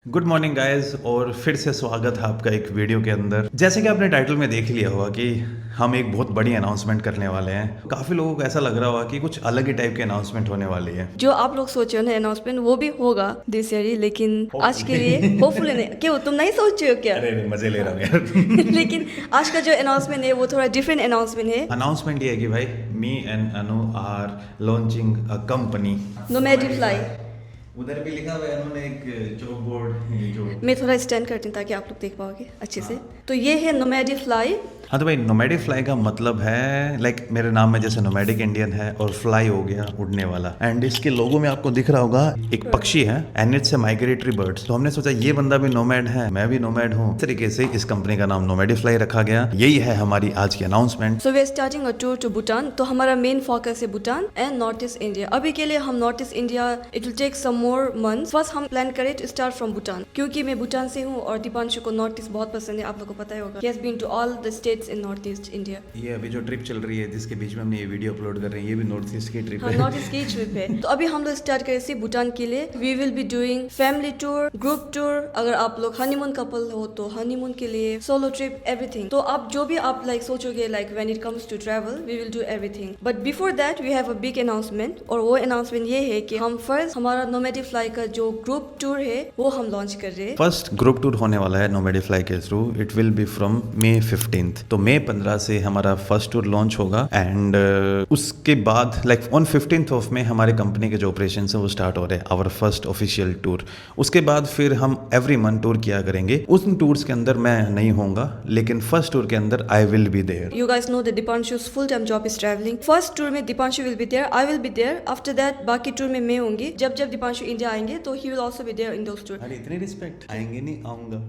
Good morning guys और फिर से स्वागत है आपका एक वीडियो के अंदर। जैसे कि आपने टाइटल में देख लिया होगा कि हम एक बहुत बड़ी अनाउंसमेंट करने वाले हैं। काफ़ी लोगों को ऐसा लग रहा होगा कि कुछ अलग ही टाइप की अनाउंसमेंट होने वाली है। जो आप लोग सोचे हो ना अनाउंसमेंट वो भी होगा दिस ईयर ही, लेकिन आज के लिए होपफुली नहीं। क्यों तुम नहीं सोच रहे हो क्या? अरे मजे ले रहा हूँ यार। लेकिन आज का जो अनाउंसमेंट है वो थोड़ा डिफरेंट अनाउंसमेंट है। अनाउंसमेंट ये है कि भाई me and Anu are launching a company Nomadic Fly. उधर भी लिखा हुआ है उन्होंने एक चौक बोर्ड जो मैं थोड़ा स्टैंड करती हूँ ताकि आप लोग देख पाओगे अच्छे से। तो ये है नोमैडिक फ्लाई। हाँ तो भाई नोमैडिक फ्लाई का मतलब है लाइक मेरे नाम में जैसे नोमैडिक इंडियन है और फ्लाई हो गया उड़ने वाला। एंड इसके लोगो में आपको दिख रहा होगा एक पक्षी है and it's a migratory birds. तो हमने सोचा ये बंदा भी नोमैड है, मैं भी नोमैड हूँ, इस तरीके से इस कंपनी का नाम नोमैडिक फ्लाई रखा गया। यही है हमारी आज की announcement. So we are starting a tour to Bhutan. तो हमारा मेन फोकस है Bhutan and North East India. अभी के लिए हम North East India it will take some more months. First हम प्लान करें टू स्टार्ट फ्रॉम भूटान, क्योंकि मैं भूटान से हूँ और दीपांशु को नॉर्थ ईस्ट बहुत पसंद है। आप लोगों को पता ही होगा, he has been to all the states in North East India. ये अभी जो ट्रिप चल रही है जिसके बीच में हमने ये वीडियो अपलोड कर रहे हैं ये भी नॉर्थ ईस्ट की ट्रिप हाँ, है। नॉर्थ ईस्ट की ट्रिप है। तो अभी हम लोग स्टार्ट करें भूटान के लिए। We will be doing family tour, group tour. अगर आप लोग हनीमून कपल हो तो हनीमून के लिए, सोलो ट्रिप, एवरीथिंग। तो आप जो भी आप लाइक सोचोगे like when it comes to travel we will do everything. But before that we have a big announcement. और वो अनाउंसमेंट ये है कि हम फर्स्ट हमारा नोमैडिक फ्लाई का जो ग्रुप टूर है वो हम लॉन्च कर रहे हैं। फर्स्ट ग्रुप टूर होने वाला है नोमैडिक फ्लाई के through. It will B from May 15th। तो May 15 से हमारा फर्स्ट टूर लॉन्च होगा एंड उसके बाद like on 15th of May हमारे कंपनी के जो ऑपरेशन है वो स्टार्ट हो रहे हैं, आवर फर्स्ट ऑफिशियल टूर। उसके बाद फिर हम एवरी मंथ टूर किया करेंगे। उन टूर्स के अंदर मैं नहीं होऊंगा लेकिन फर्स्ट टूर के अंदर I will be there. You guys know that Dipanshu's full-time job is traveling. First tour में Dipanshu will be there, I will be there. After that बाकी टूर में मैं होंगी। जब जब Dipanshu इंडिया आएंगे तो he will also be there in those tour. अरे इतनी रिस्पेक्ट, आएंगे नहीं आऊंगा।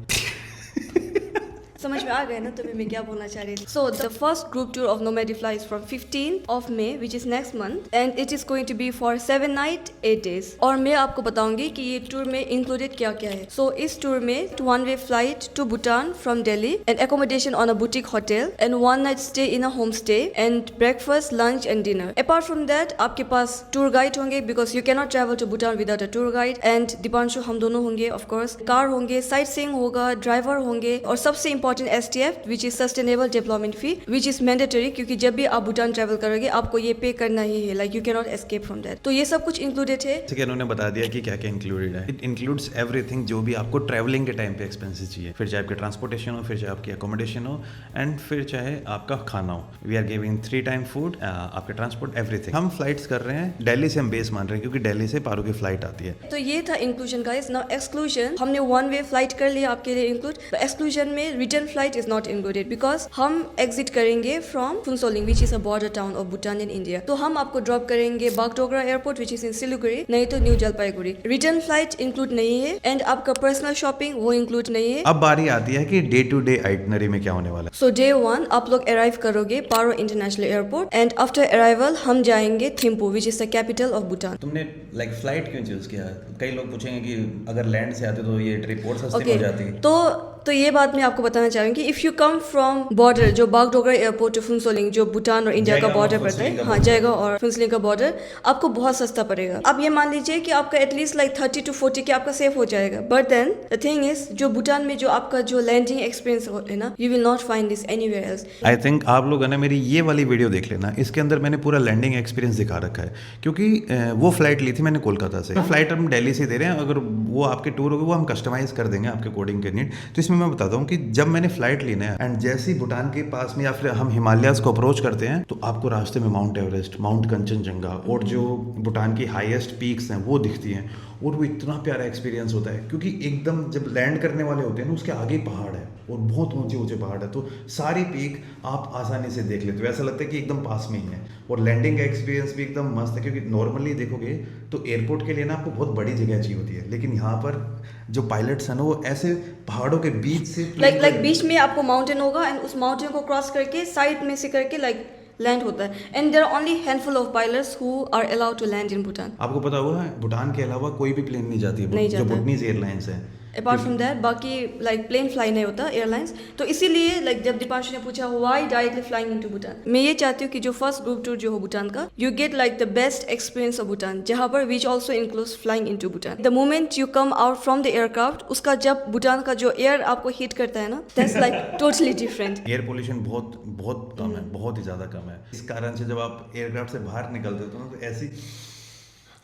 समझ में आ गया ना तुम्हें मैं क्या बोलना चाह रही थी। So the first group tour of nomadic fly is from 15th of May which is next month and it is going to be for 7 night 8 days। और मैं आपको बताऊंगी कि ये टूर में इंक्लूडेड क्या क्या है। सो इस टूर में 1 way flight to Bhutan from Delhi and accommodation on a boutique hotel and 1 night stay in a homestay and breakfast, lunch and dinner। Apart from that आपके पास टूर गाइड होंगे because you cannot travel to Bhutan without a tour guide and Deepanshu हम दोनों होंगे of course। Car होंगे, sight seeing होगा, driver होंगे और सबसे important STF which is Sustainable Development Fee which is mandatory, क्योंकि जब भी आप भूटान ट्रैवल करोगे आपको ये पे करना ही है। Like you can not escape from that. तो ये सब कुछ इंक्लूडेड है। जैसे कि उन्होंने बता दिया कि क्या क्या इंक्लूडेड है। इट इंक्लूड्स एवरीथिंग जो भी आपको ट्रैवलिंग के टाइम पे एक्सपेंसेस चाहिए, फिर चाहे आपके ट्रांसपोर्टेशन हो, फिर चाहे आपकी अकोमोडेशन हो एंड फिर चाहे आपका खाना हो। We are giving 3 time food, आपके ट्रांसपोर्ट, एवरीथिंग। हम फ्लाइट्स कर रहे हैं दिल्ली से, हम बेस मान रहे हैं क्योंकि दिल्ली से पारू की फ्लाइट आती है। तो ये था इंक्लूजन गाइस। नाउ एक्सक्लूजन, हमने 1 way फ्लाइट कर लिया आपके लिए इंक्लूड। एक्सक्लूजन में return flight is not included because हम एग्जिट करेंगे from Phuentsholing which is a border town of Bhutan and India. तो हम आपको ड्रॉप करेंगे Bagdogra airport which is in Siliguri, नहीं तो new Jalpaiguri. Return flight include नहीं है एंड आपका पर्सनल शॉपिंग वो इंक्लूड नहीं है। अब बारी आती है कि डे टू डे आइटनरी में क्या होने वाला है। सो डे 1 आप लोग अराइव करोगे Paro international airport and after arrival हम जाएंगे Thimphu which is the capital of Bhutan. तुमने लाइक फ्लाइट क्यों चूज किया? कई लोग पूछेंगे कि अगर लैंड से आते तो ये ट्रिप और सस्ती Okay, हो जाती। तो ये बात मैं आपको बताना चाहूंगी। If you come from border जो बागडोगरा एयरपोर्ट टू फुनसोलिंग जो भूटान और इंडिया का जाएगा बॉर्डर और पड़ता फुनसोलिंग है, का हाँ border। जाएगा और फुनसोलिंग का बॉर्डर आपको बहुत सस्ता पड़ेगा। अब ये मान लीजिए कि आपका एटलीस्ट लाइक 30 to 40 के आपका सेव हो जाएगा। But then the thing is जो भूटान में जो आपका जो लैंडिंग एक्सपीरियंस है ना, you will not find this anywhere else. I think आप लोग है ना मेरी ये वाली वीडियो देख लेना, इसके अंदर मैंने पूरा लैंडिंग एक्सपीरियंस दिखा रखा है क्योंकि वो फ्लाइट ली थी मैंने कोलकाता से। फ्लाइट हम दिल्ली से दे रहे हैं, अगर वो आपके टूर होगी वो हम कस्टमाइज कर देंगे आपके कोडिंग के नीड। तो इसमें मैं बताता हूँ कि जब मैंने फ्लाइट ली ना एंड जैसे ही भूटान के पास में या फिर हम हिमालयाज को अप्रोच करते हैं तो आपको रास्ते में माउंट एवरेस्ट, माउंट कंचनजंगा और जो भूटान की हाईएस्ट पीक्स हैं वो दिखती हैं और वो इतना प्यारा एक्सपीरियंस होता है क्योंकि एकदम जब लैंड करने वाले होते हैं ना उसके आगे पहाड़ है और बहुत ऊंचे ऊंचे पहाड़ है, तो सारी पीक आप आसानी से देख लेते हो, ऐसा लगता है कि एकदम पास में ही है। और लैंडिंग का एक्सपीरियंस भी एकदम मस्त है क्योंकि नॉर्मली देखोगे तो एयरपोर्ट के लिए ना आपको बहुत बड़ी जगह चाहिए होती है, लेकिन यहाँ पर जो पायलट्स हैं ना वो ऐसे पहाड़ों के बीच से लाइक बीच में आपको माउंटेन होगा एंड उस माउंटेन को क्रॉस करके साइड में से करके लाइक लैंड होता है and there are only handful of pilots who are allowed to land in Bhutan. आपको पता होगा भूटान के अलावा कोई भी प्लेन नहीं जाती है नहीं जो जाता। भूटनीज एयरलाइंस है। अपार्ट फ्रॉम दैट बाकी लाइक प्लेन फ्लाई नहीं होता एयरलाइंस, तो इसीलिए लाइक जब दीपांशु ने पूछा why directly flying into Bhutan, मैं ये चाहती हूँ कि जो फर्स्ट ग्रुप टूर जो हो भूटान का, you get like the best experience of Bhutan, जहाँ पर which also includes flying into Bhutan. The moment you come out from the aircraft, उसका जब भूटान का जो एयर आपको हिट करता है ना, that's like totally different. Air pollution बहुत बहुत कम है, बहुत ही ज़्यादा कम है। इस कारण से जब आप एयरक्राफ्ट से बाहर निकलते हो तो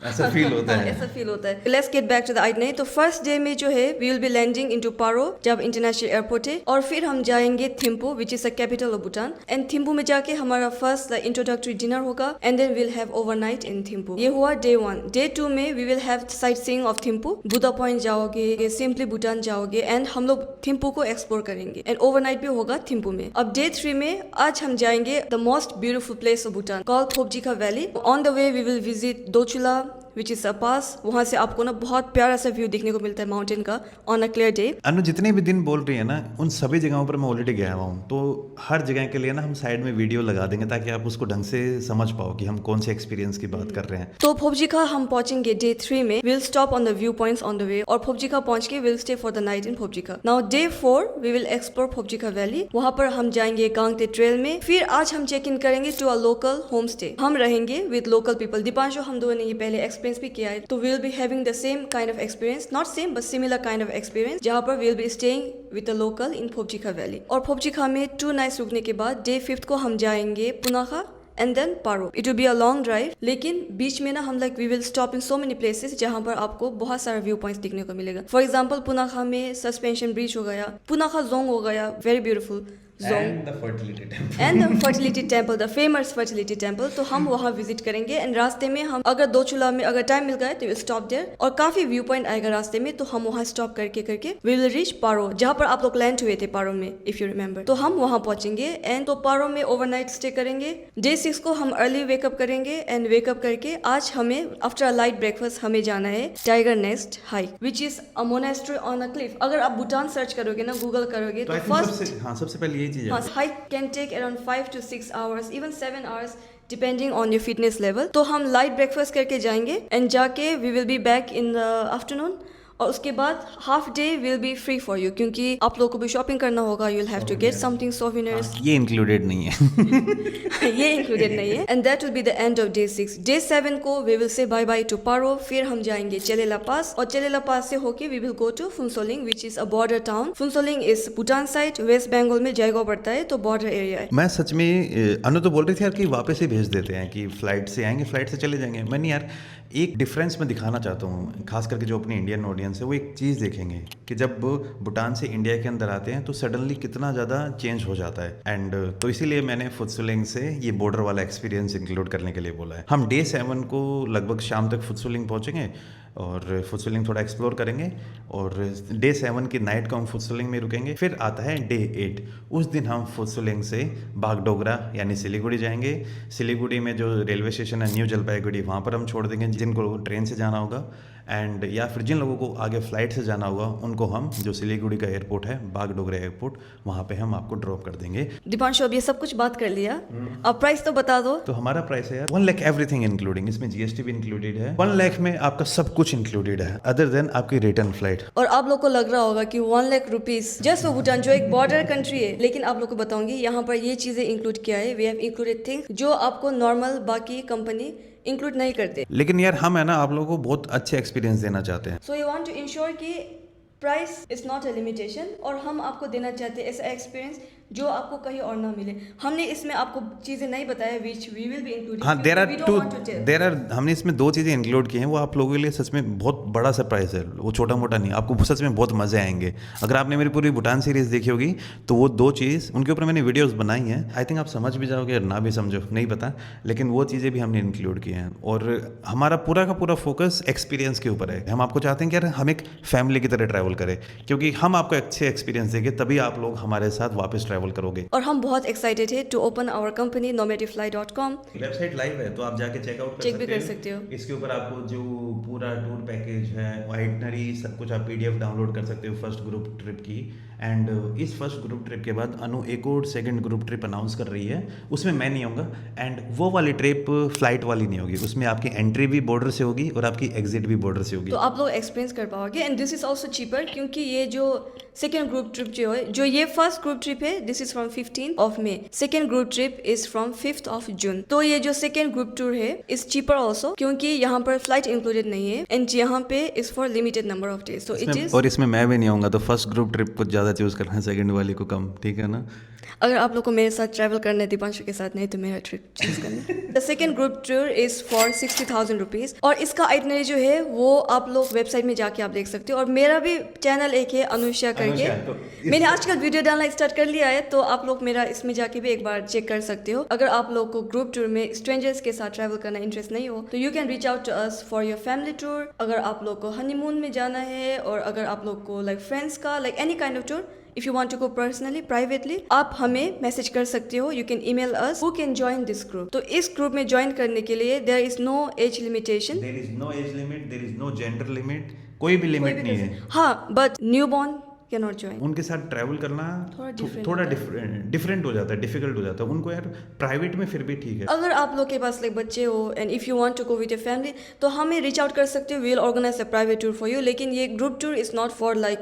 ऐसा फील होता है। ऐसा फील होता है। Let's get back to the itinerary. तो फर्स्ट डे में जो है we will be landing into Paro, जब इंटरनेशनल एयरपोर्ट है, और फिर हम जाएंगे Thimphu which is the capital of Bhutan. And Thimphu में जाके हमारा फर्स्ट इंट्रोडक्टरी डिनर होगा and then will have overnight in Thimphu. ये हुआ डे 1। डे 2 में we will have sightseeing of Thimphu, Buddha point जाओगे, सिंपली भूटान जाओगे एंड हम लोग थिम्पू को एक्सप्लोर करेंगे एंड ओवरनाइट भी होगा थिम्पू में। अब डे 3 में आज हम जाएंगे the most beautiful place of Bhutan called Phobjikha valley. On the way we will visit Dochula which is a pass. वहाँ से आपको ना बहुत प्यारा सा व्यू देखने को मिलता है माउंटेन का ऑन अ क्लियर डे। अनु जितने भी दिन बोल रही है ना, उन सभी जगहों पर मैं ऑलरेडी गया हुआ हूँ, तो हर जगह के लिए ना हम साइड में वीडियो लगा देंगे ताकि आप उसको ढंग से समझ पाओ कि हम कौन से एक्सपीरियंस की बात कर रहे हैं। तो फोबजिका हम पहुंचेंगे डे 3 में। Will stop on the view points on the way, और फोबजिका पहुंच के will stay for the night in Phobjikha. Now day 4 we will explore Phobjikha valley. वहाँ पर हम जाएंगे गांगते ट्रेल में। फिर आज हम चेक इन करेंगे to a local home stay. हम रहेंगे विद लोकल पीपल। दीपांशु हम दोनों ने ये पहले एक्सपीरियंस भी किया है, तो we'll be having the same kind of experience, not same but similar kind of experience, जहाँ पर we'll be staying with a local in Phobjikha valley. और फोबजिका में 2 nights रुकने के बाद डे 5 को हम जाएंगे Punakha and then Paro. It will be a long drive, लेकिन बीच में ना हम like we will stop in so many places जहाँ पर आपको बहुत सारा व्यू पॉइंट्स दिखने को मिलेगा। फॉर एग्जाम्पल पुनाखा में सस्पेंशन ब्रिज हो गया, पुनाखा जोंग हो गया, very beautiful And the fertility temple. And the fertility temple, the famous fertility temple. तो हम वहाँ विजिट करेंगे एंड रास्ते में हम अगर दोचुला में अगर टाइम मिल गया तो विल स्टॉप देयर, और काफी व्यू पॉइंट आएगा रास्ते में, तो हम वहाँ स्टॉप करके वी विल रीच पारो, जहाँ पर आप लोग लैंड हुए थे पारो में इफ यू रिमेम्बर। तो हम वहाँ पहुंचेंगे एंड तो पारो में ओवरनाइट स्टे करेंगे। डे 6 को हम अर्ली वेकअप करेंगे एंड वेकअप करके आज हमें आफ्टर अ लाइट ब्रेकफास्ट हमें जाना है tiger nest hike which is a monastery on a cliff. अगर आप भूटान सर्च करोगे ना, गूगल करोगे, तो फर्स्ट सबसे पहले ये चीज है, hike can take around 5 to 6 hours, even 7 hours depending on your fitness level। तो हम लाइट ब्रेकफास्ट करके जाएंगे एंड जाके we will be back in the afternoon, और उसके बाद half day will be free for you, क्योंकि आप लोगों को भी शॉपिंग करना होगा, you will have to get something souvenirs. ये इंक्लूडेड नहीं है। ये इंक्लूडेड नहीं है। And that will be the end of day 6। Day 7 को we will say bye bye to Paro. फिर हम जाएंगे चेलेला पास, और चेलेला पास से होके we will go to Phuentsholing which is a border town. Phuentsholing is Bhutan side, west Bengal में जयगांव पड़ता है, तो बॉर्डर एरिया है। मैं सच में अनु तो बोल रही थी यार कि वापस ही भेज देते हैं, कि फ्लाइट से आएंगे फ्लाइट से चले जाएंगे। मैंने यार एक डिफरेंस मैं दिखाना चाहता हूँ, खास करके जो अपनी इंडियन ऑडियंस है वो एक चीज़ देखेंगे कि जब भूटान से इंडिया के अंदर आते हैं तो सडनली कितना ज़्यादा चेंज हो जाता है। एंड तो इसीलिए मैंने फुत्सुलिंग से ये बॉर्डर वाला एक्सपीरियंस इंक्लूड करने के लिए बोला है। हम डे 7 को लगभग शाम तक फुत्सुलिंग पहुँचेंगे और फुत्सुलिंग थोड़ा एक्सप्लोर करेंगे, और डे 7 की नाइट को हम फुत्सुलिंग में रुकेंगे। फिर आता है डे 8, उस दिन हम फुत्सुलिंग से बागडोगरा यानी सिलीगुड़ी जाएंगे। सिलीगुड़ी में जो रेलवे स्टेशन है न्यू जलपाईगुड़ी, वहाँ पर हम छोड़ देंगे जिनको ट्रेन से जाना होगा, एंड या फिर जिन लोगों को आगे फ्लाइट से जाना होगा उनको हम जो सिलीगुड़ी का एयरपोर्ट है बागडोगरा एयरपोर्ट, वहाँ पे हम आपको ड्रॉप कर देंगे। दीपांशु अब ये सब कुछ बात कर लिया, अब प्राइस तो बता दो। तो हमारा प्राइस है यार 1 लाख एवरीथिंग इंक्लूडिंग, इसमें जीएसटी भी इंक्लूडेड है। 1 लाख में आपका सब कुछ इंक्लूडेड है अदर देन आपकी रिटर्न फ्लाइट। और आप लोग को लग रहा होगा कि 1 lakh rupees just for Bhutan, जो एक बॉर्डर कंट्री है, लेकिन आप लोग को बताऊंगी यहाँ पर ये चीजें इंक्लूड किया है। वी हैव इंक्लूडेड थिंग्स जो आपको नॉर्मल बाकी कंपनी इंक्लूड नहीं करते। लेकिन यार हम है ना आप लोगों को बहुत अच्छे एक्सपीरियंस देना चाहते हैं। So you want to ensure कि price is not a limitation, और हम आपको देना चाहते हैं ऐसा एक्सपीरियंस जो आपको कहीं और ना मिले। हमने इसमें आपको चीजें नहीं बताया which we will be including. हाँ, देयर आर हमने इसमें 2 चीज़ें इंक्लूड की हैं, वो आप लोगों के लिए सच में बहुत बड़ा सरप्राइज है, वो छोटा मोटा नहीं, आपको सच में बहुत मज़े आएंगे। अगर आपने मेरी पूरी भूटान सीरीज़ देखी होगी तो वो 2 चीज़ उनके ऊपर मैंने वीडियोस बनाई हैं। आई थिंक आप समझ भी जाओगे और ना भी समझो, नहीं पता, लेकिन वो चीज़ें भी हमने इंक्लूड की हैं। और हमारा पूरा का पूरा फोकस एक्सपीरियंस के ऊपर है। हम आपको चाहते हैं कि यार हम एक फैमिली की तरह ट्रैवल करें, क्योंकि हम आपको अच्छे एक्सपीरियंस देंगे तभी आप लोग हमारे साथ वापस ट्रैवल ट्रैवल करोगे। और हम बहुत एक्साइटेड है to open our company nomadifly.com। Website live है तो आप जाके चेकआउट चेक भी कर सकते हो। इसके ऊपर आपको जो पूरा टूर पैकेज है, आइटनरी, सब कुछ आप पीडीएफ डाउनलोड कर सकते हो फर्स्ट ग्रुप ट्रिप की। एंड इस फर्स्ट ग्रुप ट्रिप के बाद अनु एक और सेकंड ग्रुप ट्रिप अनाउंस कर रही है, उसमें मैं नहीं आऊँगा। एंड वो वाली ट्रिप फ्लाइट वाली नहीं होगी, उसमें आपकी एंट्री भी बॉर्डर से होगी और आपकी एग्जिट भी बॉर्डर से होगी। तो आप लोग एक्सपीरियंस कर पाओगे। And this is also cheaper, क्योंकि ये जो सेकेंड ग्रुप ट्रिप जो ये फर्स्ट ग्रुप ट्रिप है, this is from 15 of May. Second group trip is from 5 of June. तो ये जो सेकेंड ग्रुप टूर है इज चीपर ऑल्सो, क्योंकि यहाँ पर फ्लाइट इंक्लूडेड नहीं है एंड यहाँ पे is for limited number of days. तो इट इज, और इसमें मैं भी नहीं आऊँगा, तो फर्स्ट ग्रुप ट्रिप को ज़्यादा चूज करना है, सेकंड वाली को कम, ठीक है ना। अगर आप लोग को मेरे साथ ट्रैवल करना है, दीपांशु के साथ नहीं, तो मेरा ट्रिप चूज करना। The second group tour is for 60,000 rupees. और इसका आइटनरी जो है वो आप लोग वेबसाइट में जाके आप देख सकते हो। और मेरा भी चैनल एक है अनुष्या करके, मैंने आजकल वीडियो डालना स्टार्ट कर लिया है, तो आप लोग मेरा इसमें जाके भी एक बार चेक कर सकते हो। अगर आप लोग को ग्रुप टूर में स्ट्रेंजर्स के साथ ट्रैवल करना इंटरेस्ट नहीं हो, तो you can reach out to us for your family tour. अगर आप लोग को हनीमून में जाना है, और अगर आप लोग को लाइक फ्रेंड्स का, like any kind of tour, if you want to go personally privately, आप हमें मैसेज कर सकते हो। You can email us who can join this group. तो इस ग्रुप में ज्वाइन करने के लिए there is no age limitation, there is no age limit, there is no gender limit, कोई भी लिमिट नहीं है। हाँ, but new born can not join. उनके साथ ट्रैवल करना थोड़ा डिफरेंट हो जाता है, डिफिकल्ट हो जाता है उनको। यार प्राइवेट में फिर भी ठीक है। अगर आप लोग के पास लाइक बच्चे हो and if you want to go with your family, तो हमें रीच आउट कर सकते हो। We will organise a private tour for you. लेकिन ये group tour is not for like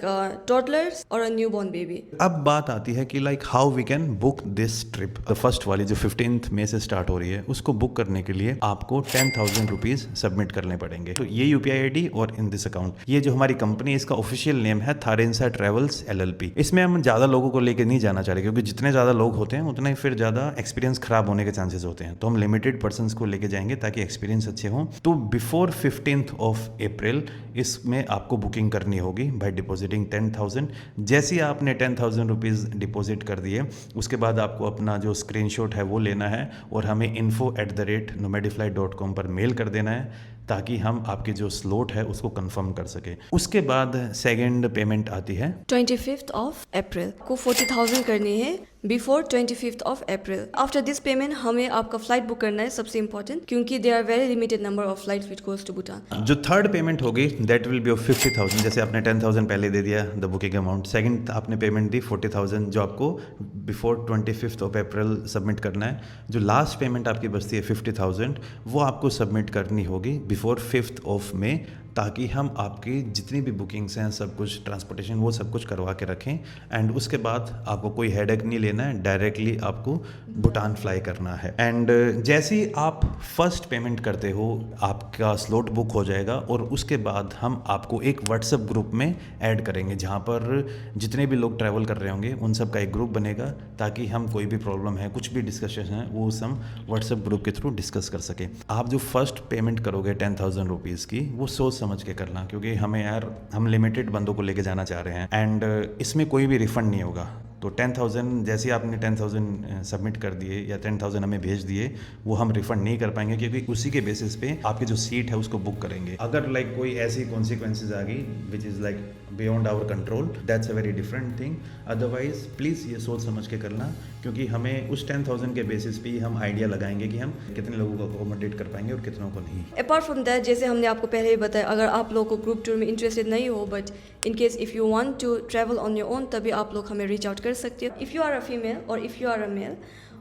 toddlers और अ न्यू बॉर्न बेबी। अब बात आती है कि like how we can book this trip. The first वाली जो 15th मई से स्टार्ट हो रही है, उसको बुक करने के लिए आपको 10,000 रुपीज सबमिट करने पड़ेंगे। तो ये यूपीआई आईडी और इन दिस अकाउंट, ये जो हमारी कंपनी है इसका ऑफिशियल नेम है थारेंसा ट्रेवल्स LLP। इसमें हम ज़्यादा लोगों को लेके नहीं जाना चाह रहे, क्योंकि जितने ज़्यादा लोग होते हैं उतने फिर ज़्यादा एक्सपीरियंस खराब होने के चांसेस होते हैं। तो हम लिमिटेड पर्सन्स को लेके जाएंगे ताकि एक्सपीरियंस अच्छे हों। तो बिफोर 15th ऑफ अप्रैल इसमें आपको बुकिंग करनी होगी बाय डिपॉजिटिंग 10,000। जैसे ही आपने 10,000 रुपीज़ डिपॉजिट कर दिए, उसके बाद आपको अपना जो स्क्रीनशॉट है वो लेना है और हमें info@nomadifly.com पर मेल कर देना है, ताकि हम आपके जो स्लॉट है उसको कंफर्म कर सके। उसके बाद सेकंड पेमेंट आती है 25th ऑफ अप्रैल को 40,000 करनी है before 25th of April. After this payment हमें आपका फ्लाइट बुक करना है, सबसे इंपॉर्टेंट, क्योंकि there are very limited number of flights which goes to Bhutan. जो थर्ड पेमेंट होगी दैट विल बी ऑफ 50,000। जैसे आपने 10,000 पहले दे दिया द बुकिंग अमाउंट, सेकंड आपने पेमेंट दी 40,000 जो आपको before 25th of April submit करना है। जो लास्ट पेमेंट आपकी बचती है 50,000, वो आपको सबमिट करनी होगी बिफोर 5th ऑफ मई, ताकि हम आपकी जितनी भी बुकिंग्स हैं, सब कुछ ट्रांसपोर्टेशन वो सब कुछ करवा के रखें। एंड उसके बाद आपको कोई हेडेक नहीं लेना है, डायरेक्टली आपको भूटान फ्लाई करना है। एंड जैसे ही आप फर्स्ट पेमेंट करते हो, आपका स्लॉट बुक हो जाएगा और उसके बाद हम आपको एक व्हाट्सएप ग्रुप में ऐड करेंगे, जहाँ पर जितने भी लोग ट्रैवल कर रहे होंगे उन सब का एक ग्रुप बनेगा, ताकि हम कोई भी प्रॉब्लम है, कुछ भी डिस्कशन है, वो हम व्हाट्सएप ग्रुप के थ्रू डिस्कस कर सकें। आप जो फर्स्ट पेमेंट करोगे 10,000 रुपीज़ की, वो सोच समझ के करना, क्योंकि हमें यार हम लिमिटेड बंदों को लेके जाना चाह रहे हैं एंड इसमें कोई भी रिफंड नहीं होगा। तो 10,000 जैसे आपने 10,000 सबमिट कर दिए या 10,000 हमें भेज दिए, वो हम रिफंड नहीं कर पाएंगे, क्योंकि उसी के बेसिस पे आपकी जो सीट है उसको बुक करेंगे। अगर लाइक कोई ऐसी कॉन्सिक्वेंसेज आ गई which is like beyond our control, that's a very different thing. Otherwise please ये सोच समझ के करना, क्योंकि हमें उस 10,000 के बेसिस पे ही हम आइडिया लगाएंगे कि हम कितने लोगों को अकोमोडेट कर पाएंगे और कितनों को नहीं। अपार्ट फ्रॉम दैट, जैसे हमने आपको पहले ही बताया, अगर आप लोग को ग्रुप टूर में इंटरेस्टेड नहीं हो, but in case if you want to travel on your own, तभी आप लोग हमें रीच आउट कर सकते हो। If you are a female और if you are a male,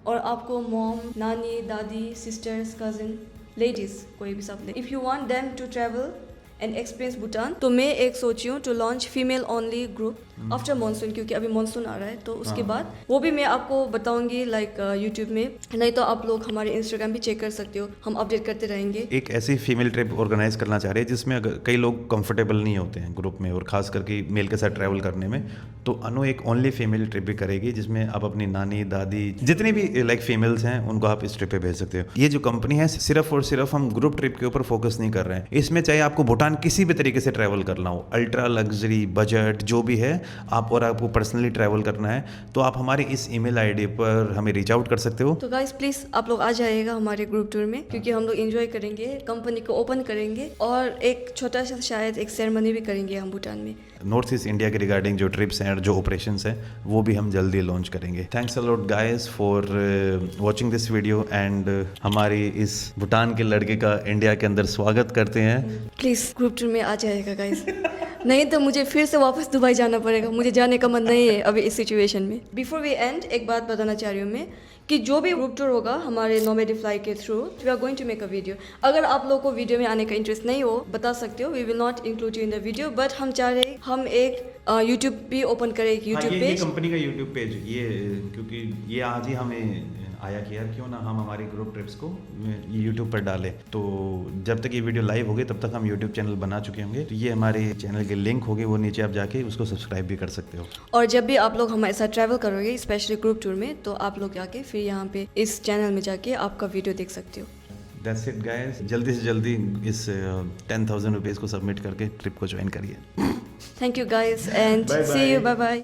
और आपको मॉम, नानी, दादी, सिस्टर्स, कजिन, लेडीज़, कोई भी सब, if you want them to travel and experience Bhutan, तो मैं एक सोची हूँ to launch female only group after monsoon, क्योंकि अभी मानसून आ रहा है। तो उसके बाद वो भी मैं आपको बताऊंगी लाइक यूट्यूब में, नहीं तो आप लोग हमारे इंस्टाग्राम भी चेक कर सकते हो, हम अपडेट करते रहेंगे। एक ऐसी फीमेल ट्रिप ऑर्गेनाइज करना चाह रहे हैं जिसमें कई लोग कंफर्टेबल नहीं होते हैं ग्रुप में, और खास करके मेल के साथ ट्रैवल करने में। तो अनु एक ओनली फीमेल ट्रिप भी करेगी, जिसमें आप अपनी नानी, दादी, जितनी भी लाइक फीमेल्स हैं उनको आप इस ट्रिप पे भेज सकते हो। ये जो कंपनी है सिर्फ और सिर्फ हम ग्रुप ट्रिप के ऊपर फोकस नहीं कर रहे हैं। इसमें चाहे आपको भूटान किसी भी तरीके से ट्रैवल करना हो, अल्ट्रा लग्जरी, बजट, जो भी है आप, और आपको पर्सनली ट्रैवल करना है, तो आप हमारी इस ईमेल आईडी पर हमें रीच आउट कर सकते हो। तो गाइस प्लीज आप लोग आ जाइएगा हमारे ग्रुप टूर में, क्योंकि हम लोग एंजॉय करेंगे, कंपनी को ओपन करेंगे और एक छोटा सा शायद एक सेरेमनी भी करेंगे हम भूटान में। नॉर्थ ईस्ट इंडिया के रिगार्डिंग जो ट्रिप्स हैं और जो ऑपरेशंस हैं वो भी हम जल्दी लॉन्च करेंगे। Thanks a lot guys for watching this video and हमारी इस भूटान के लड़के का इंडिया के अंदर स्वागत करते हैं। प्लीज़ ग्रुप टूर में आ जाएगा गाइस, नहीं तो मुझे फिर से वापस दुबई जाना पड़ेगा, मुझे जाने का मन नहीं है अभी इस सिचुएशन में। बिफोर वी एंड एक बात बताना चाह रही हूँ मैं कि जो भी ग्रुप टूर होगा हमारे नोमैडिफ्लाई के through we are going to make a video. अगर आप लोगों को वीडियो में आने का इंटरेस्ट नहीं हो बता सकते हो, we will not include you in the video, but हम चाह रहे हैं हम एक यूट्यूब भी ओपन करें, एक यूट्यूब ये पेज। कंपनी का यूट्यूब पेज ये क्योंकि ये आज ही हमें आया कि यार क्यों ना हम हमारी ग्रुप ट्रिप्स को यूट्यूब पर डालें। तो जब तक ये वीडियो लाइव होगी तब तक हम यूट्यूब चैनल बना चुके होंगे। तो ये हमारे चैनल के लिंक होगी, वो नीचे आप जाके उसको सब्सक्राइब भी कर सकते हो। और जब भी आप लोग हमारे साथ ट्रैवल करोगे स्पेशली ग्रुप टूर में, तो आप लोग जाके फिर यहाँ पे इस चैनल में जाके आपका वीडियो देख सकते हो। दैट्स इट गाइस, जल्दी से जल्दी इस 10,000 रुपीज़ को सबमिट करके ट्रिप को ज्वाइन करिए। Thank you guys and Bye see you, bye. Bye bye.